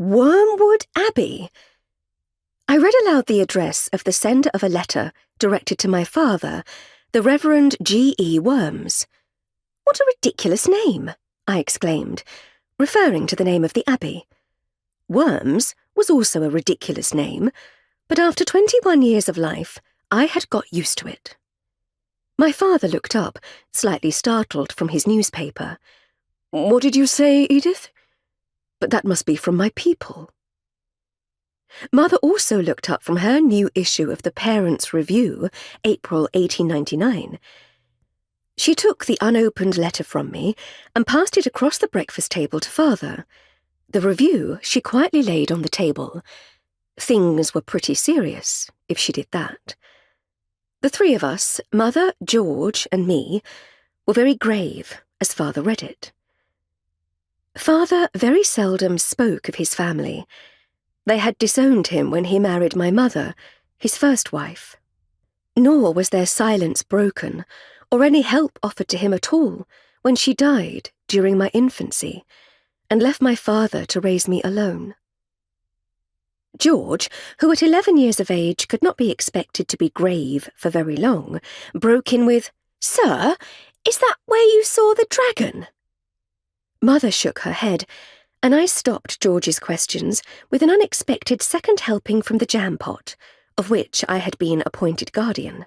Wormwood Abbey. I read aloud the address of the sender of a letter directed to my father, the Reverend G.E. Worms. What a ridiculous name, I exclaimed, referring to the name of the abbey. Worms was also a ridiculous name, but after 21 years of life, I had got used to it. My father looked up, slightly startled from his newspaper. "What did you say, Edith? But that must be from my people." Mother also looked up from her new issue of the Parents' Review, April 1899. She took the unopened letter from me and passed it across the breakfast table to Father. The review she quietly laid on the table. Things were pretty serious, if she did that. The three of us, Mother, George, and me, were very grave as Father read it. Father very seldom spoke of his family. They had disowned him when he married my mother, his first wife. Nor was their silence broken, or any help offered to him at all, when she died during my infancy, and left my father to raise me alone. George, who at 11 years of age could not be expected to be grave for very long, broke in with, "Sir, is that where you saw the dragon?" Mother shook her head, and I stopped George's questions with an unexpected second helping from the jam pot, of which I had been appointed guardian.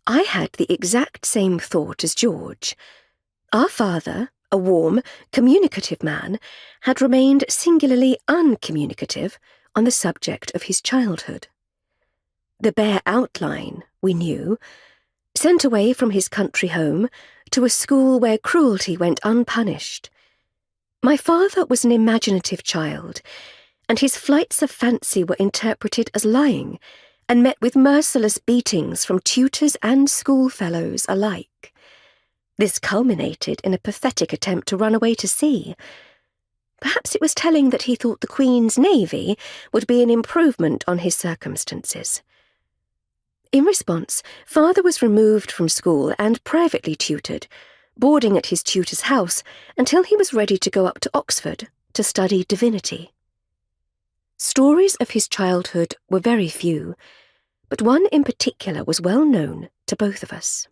I had the exact same thought as George. Our father, a warm, communicative man, had remained singularly uncommunicative on the subject of his childhood. The bare outline, we knew, sent away from his country home to a school where cruelty went unpunished. My father was an imaginative child, and his flights of fancy were interpreted as lying and met with merciless beatings from tutors and schoolfellows alike. This culminated in a pathetic attempt to run away to sea. Perhaps it was telling that he thought the Queen's Navy would be an improvement on his circumstances. In response, Father was removed from school and privately tutored, boarding at his tutor's house until he was ready to go up to Oxford to study divinity. Stories of his childhood were very few, but one in particular was well known to both of us.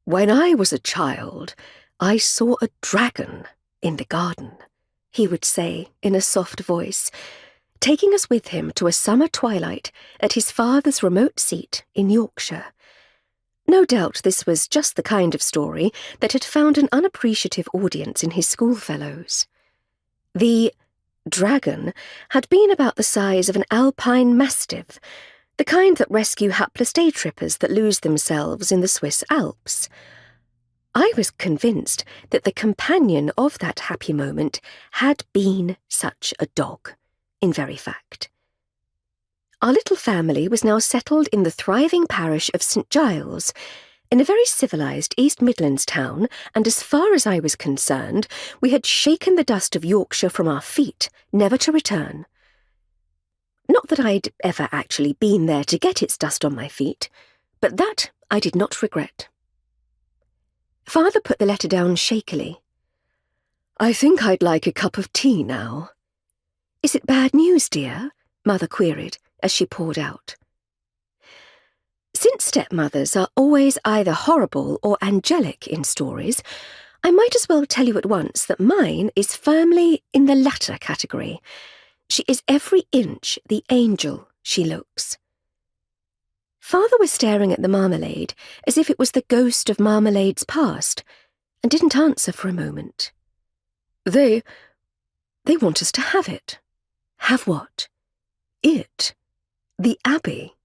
"When I was a child, I saw a dragon in the garden," he would say in a soft voice, taking us with him to a summer twilight at his father's remote seat in Yorkshire. No doubt this was just the kind of story that had found an unappreciative audience in his schoolfellows. The dragon had been about the size of an alpine mastiff, the kind that rescue hapless day trippers that lose themselves in the Swiss Alps. I was convinced that the companion of that happy moment had been such a dog, in very fact. Our little family was now settled in the thriving parish of St. Giles, in a very civilised East Midlands town, and as far as I was concerned, we had shaken the dust of Yorkshire from our feet, never to return. Not that I'd ever actually been there to get its dust on my feet, but that I did not regret. Father put the letter down shakily. "I think I'd like a cup of tea now." "Is it bad news, dear?" Mother queried as she poured out. Since stepmothers are always either horrible or angelic in stories, I might as well tell you at once that mine is firmly in the latter category. She is every inch the angel she looks. Father was staring at the marmalade as if it was the ghost of marmalade's past, and didn't answer for a moment. They want us to have it." "Have what?" "It. The Abbey."